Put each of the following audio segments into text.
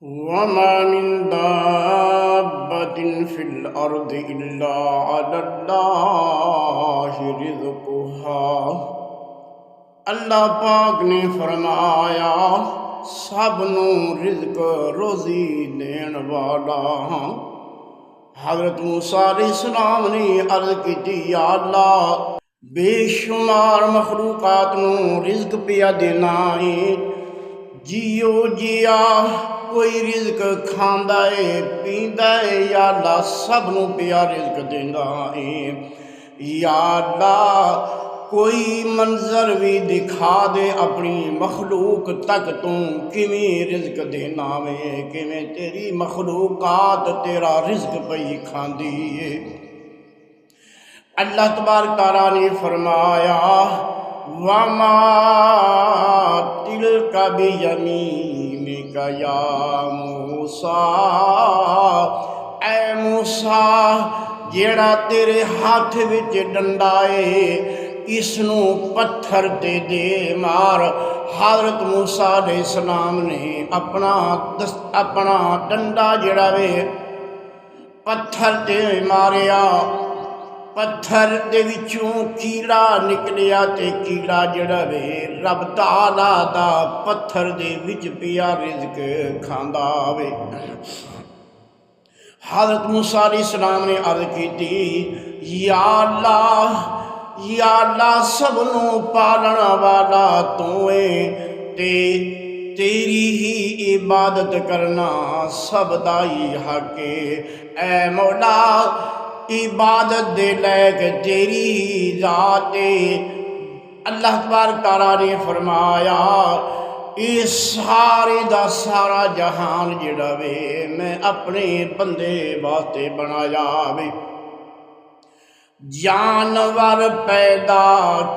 وما من دابة في الأرض إلا على الله رزقها۔ اللہ پاک نے فرمایا سب نو رزق روزی دین والا ہاں۔ حضرت موسیٰ علیہ السلام نے عرض کی یا اللہ بے شمار مخلوقات نو رزق پیا دینا ہے، جیو جیا کوئی رزق کھاندا ہے پیندا ہے، یا اللہ سب نو پیا رزق دیندا ہے۔ یا اللہ کوئی منظر بھی دکھا دے اپنی مخلوق تک تو کیویں رزق دینا وے، کیویں تیری مخلوقات تیرا رزق پئی کھاندی ہے۔ اللہ تبارک تعالیٰ نے فرمایا وَمَا تِلْكَ بِيَمِينِكَ يَا موسیٰ، اے موسیٰ جیڑا تیرے ہاتھ وچ ڈنڈا ہے اس نو پتھر تے دے مار۔ حضرت موسیٰ علیہ السلام نے اپنا ڈنڈا جڑا وے پتھر تے ماریا، پتھر دے وچوں کیڑا نکلیا تے کیڑا جڑا وے رب تعالیٰ دا پتھر دے وچ پیا رزق کھاندا وے۔ حضرت موسیٰ علیہ السلام نے عرض کی یا اللہ سب نو پالنا والا تو ہے، تیری ہی عبادت کرنا سب دا ہی حق ہے۔ اے مولا عبادت دے لائق تیری ہی ذات ہے۔ اللہ تبارک تعالیٰ نے فرمایا اس سارے دا سارا جہان جڑا وے میں اپنے بندے واسطے بنایا وے۔ جانور پیدا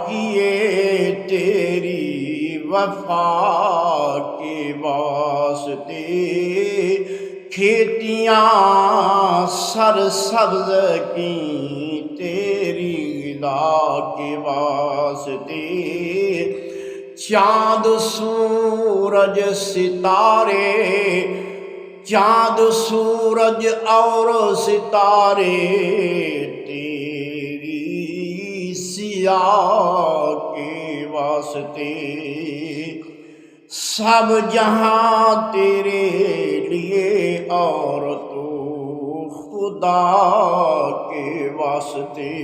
کیے تیری وفا کے واسطے، کھیتیاں سرسبز کی تیری غذا کے واسطے، چاند سورج ستارے، چاند سورج اور ستارے تیری سیاہ کے واسطے، سب جہاں تیرے لیے اور تو خدا کے واسطے۔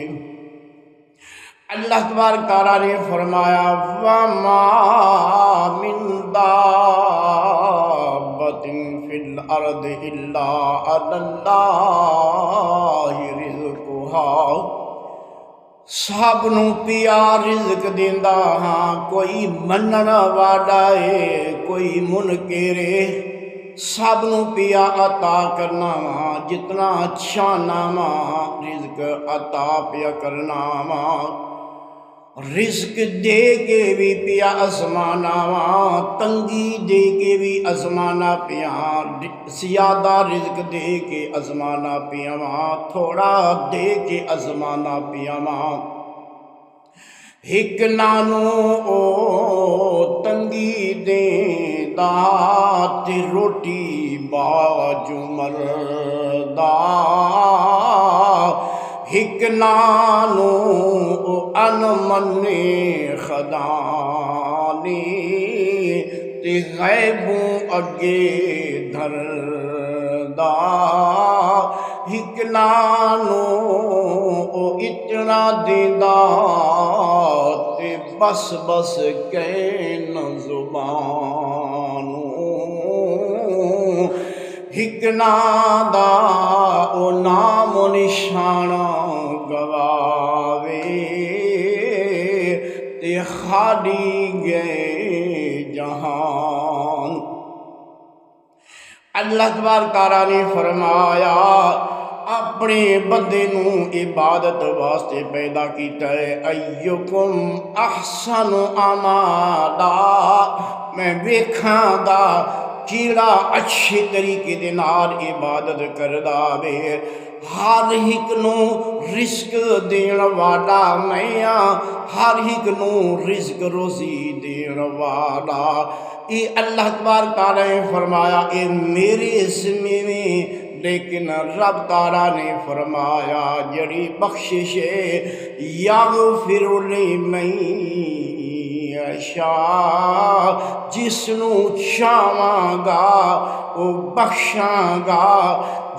اللہ تبارک تعالیٰ نے فرمایا وَمَا مِن دَابَّةٍ فِي الْأَرْضِ إِلَّا عَلَى اللَّهِ رِزْقُهَا۔ سب نو پیا رزق دیندا ہاں، کوئی منن والا ہے کوئی منکر ہے، سب نو پیا عطا کرنا وا، جتنا چاہنا وا رزق عطا پیا کرنا وا، رزق دے کے بھی پیا ازمانا وا، تنگی دے کے بھی ازمانا پیا، زیادہ رزق دے کے ازمانا پیا وا، تھوڑا دے کے ازمانا پیا وا۔ ایک نانو او تنگی دیندا تے روٹی باجو مردا، ایک نانو ان منے خدانی تے غیبوں اگے دھردا، ایک نانو اتنا دیندا تے بس بس کہن زبانوں، ایک نادا او نام و نشانہ گواوے تے خالی گئے جہان۔ اللہ تبارک تعالیٰ نے فرمایا اپنے بندے نو عبادت واسطے پیدا کیتا ہے، ایکم احسن عمالا، میں ویکھاں گا کیڑا اچھے طریقے دے نال عبادت کردا وے۔ ہر ایک نو رزق دین والا میں ہاں، ہر ایک نو رزق روزی دین والا۔ اے اللہ تبارک تعالیٰ نے فرمایا اے میرے ذمے میں، لیکن رب تعالیٰ نے فرمایا جڑی بخشش ہے یغفر لمن یشاء، جس نو چاہواں گا وہ بخشاں گا،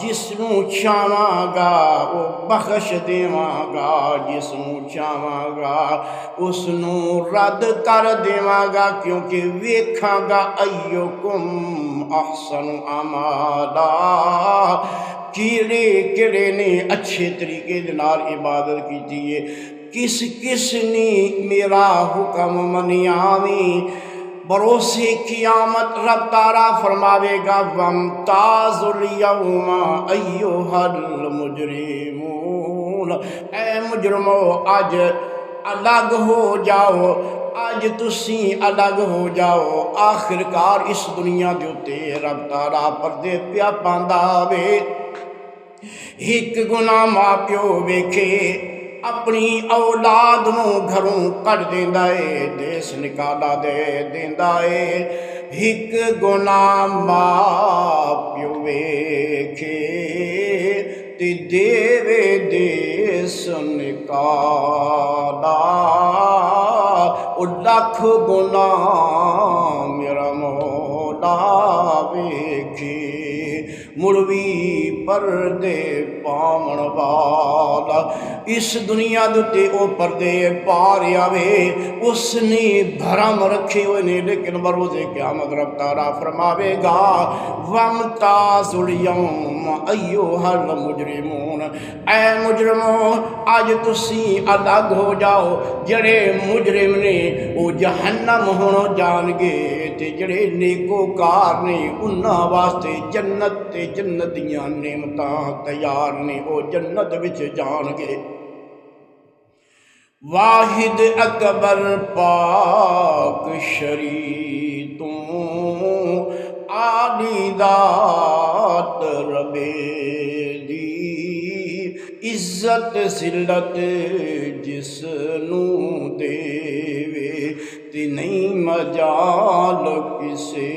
جس نو چاہواں گا وہ بخش دیواں گا، جس نو چاہواں گا اس نو رد کر دیواں گا، کیونکہ ویکھاں گا ایوکم احسن عمالا، کیڑے کیڑے نے اچھے طریقے دے نال عبادت کیتی ہے، کس کس نے میرا حکم منیاویں۔ بروسے قیامت رب تعالیٰ فرماوے گا وَامْتَازُ الْيَوْمَ أَيُّهَا الْمُجْرِمُونَ، اے مجرمو آج الگ ہو جاؤ، آج تسی الگ ہو جاؤ۔ آخرکار اس دنیا دے اتے رب تعالیٰ پردے پیا پاندا وے، ایک گناہ ماں پیو ویکھے اپنی اولاد نو گھروں کٹ دیندا ہے، دیس نکالا دے دیندا ہے، ایک گناہ ماں پیو ویکھے تے دیوے دیس نکالا، او لکھ گناہ میرا مولا ویکھے، مڑوی پردے پاون والا۔ اس دنیا دے او پردے پا رہا وے، اس نے بھرم رکھے ہوئے نے، لیکن بروز قیامت رب تعالیٰ فرماوے گا وَامْتَازُ الْيَوْمَ أَيُّهَا الْمُجْرِمُونَ، اے مجرمو آج تسی الگ ہو جاؤ۔ جڑے مجرم نے وہ جہنم ہونا جان گے، تے جڑے نیکوکار نے انہاں واسطے جنت تے جنت دیاں نعمتاں تیار نے، وہ جنت وچ جان گے۔ واحد اکبر پاک شریعتوں عالی ذات ربے دی، عزت ذلت جس نو دے وے تے نہیں مجال کسے